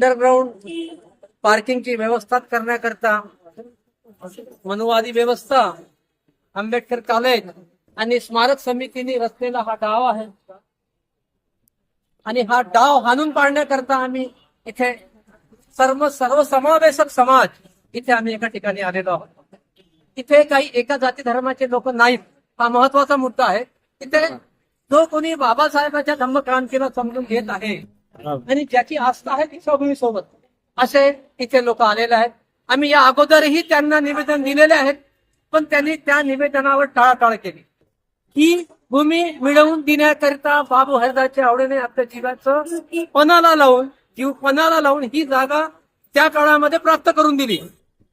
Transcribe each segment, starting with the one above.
Underground पार्किंगची व्यवस्था करण्याकरता मनुवादी व्यवस्था, आंबेडकर कॉलेज आणि स्मारक समितीने रचलेला हा डाव आहे आणि हा डाव हाणून पाडण्याकरता आम्ही इथे सर्वसमावेशक समाज इथे आम्ही एका ठिकाणी आलेलो आहोत. इथे काही एका जाती धर्माचे लोक नाहीत, हा महत्वाचा मुद्दा आहे. इथे जो कोणी बाबासाहेबांच्या धम्मक्रांतीला समजून घेत आहे आणि ज्याची आस्था आहे दीक्षाभूमी सोबत असे इथे लोक आलेले आहेत. आम्ही या अगोदरही त्यांना निवेदन दिलेले आहेत, पण त्यांनी त्या निवेदनावर टाळाटाळ केली. ही भूमी मिळवून देण्याकरिता बाबू हरदासच्या आवडीने आपल्या जीवाचं पणाला लावून ही जागा त्या काळामध्ये प्राप्त करून दिली.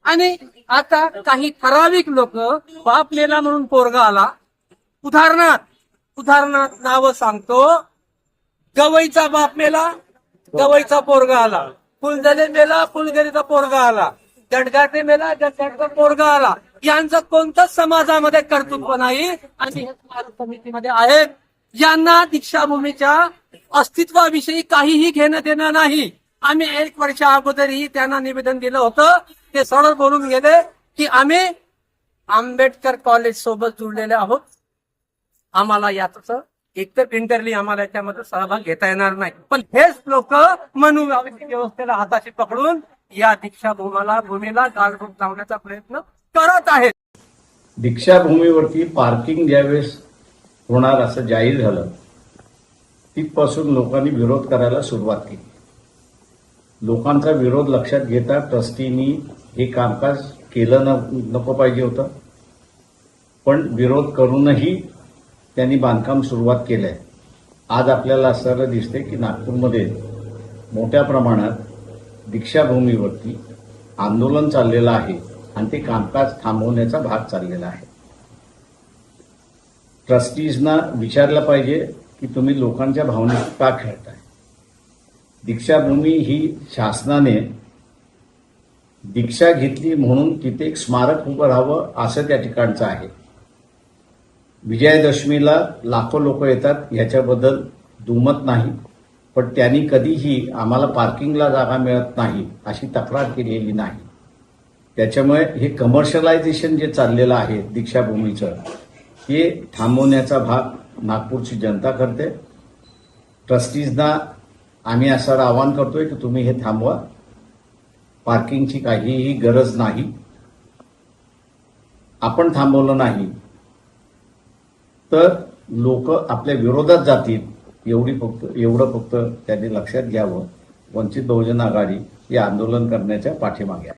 आणि आता काही ठराविक लोक बाप मेला म्हणून पोरगा आला, उदाहरणार्थ नाव सांगतो, गवईचा बाप मेला, गवईचा पोरगा आला, फुलझले मेला, फुलझलीचा पोरगा आला, जटगाटे मेला, जटगाटचा पोरगा आला. यांचं कोणतंच समाजामध्ये कर्तृत्व नाही आणि हे स्मारक समितीमध्ये आहेत. यांना दीक्षाभूमीच्या अस्तित्वाविषयी काहीही घेणं देणं नाही. आम्ही 1 वर्षा अगोदरही त्यांना निवेदन दिलं होतं. ते सरळ बोलून गेले की आम्ही आंबेडकर कॉलेज सोबत जुळलेले आहोत, आम्हाला याच एकतर इंटरली आम्हाला याच्यामध्ये सहभाग घेता येणार नाही. पण हेच लोक मनुवादी व्यवस्थेला हाताशी पकडून या भूमीला गाळबोट लावण्याचा प्रयत्न करत आहेत. दीक्षाभूमीवरती पार्किंग ज्यावेळेस होणार असं जाहीर झालं, तिथपासून लोकांनी विरोध करायला सुरुवात केली. लोकांचा विरोध लक्षात घेता ट्रस्टीनी हे कामकाज केलं नको पाहिजे होतं, पण विरोध करूनही त्यांनी बांधकाम सुरुवात केलंय. आज आपल्याला असं दिसते की नागपूरमध्ये मोठ्या प्रमाणात दीक्षाभूमीवरती आंदोलन चाललेलं आहे आणि ते कामकाज थांबवण्याचा भाग चाललेला आहे. ट्रस्टीजना विचारलं पाहिजे की तुम्ही लोकांच्या भावनेशी का खेळताय. दीक्षाभूमी ही शासनाने दीक्षा घेतली म्हणून तिथे एक स्मारक उभं राहावं असं त्या ठिकाणचं आहे. विजयादशमीला लाखो लोक येतात, याच्याबद्दल दुमत नाही, पण त्यांनी कधीही आम्हाला पार्किंगला जागा मिळत नाही अशी तक्रार केलेली नाही. त्याच्यामुळे हे कमर्शियलायझेशन जे चाललेलं आहे दीक्षाभूमीचं, हे थांबवण्याचा भाग नागपूरची जनता करते. ट्रस्टीजना आम्ही असं आवाहन करतोय की तुम्ही हे थांबवा. पार्किंगची काहीही गरज नाही. आपण थांबवलं नाही तर लोक आपल्या विरोधात जातील, एवढं फक्त त्यांनी लक्षात घ्यावं. वंचित बहुजन आघाडी हे आंदोलन करण्याच्या पाठीमागे आहे.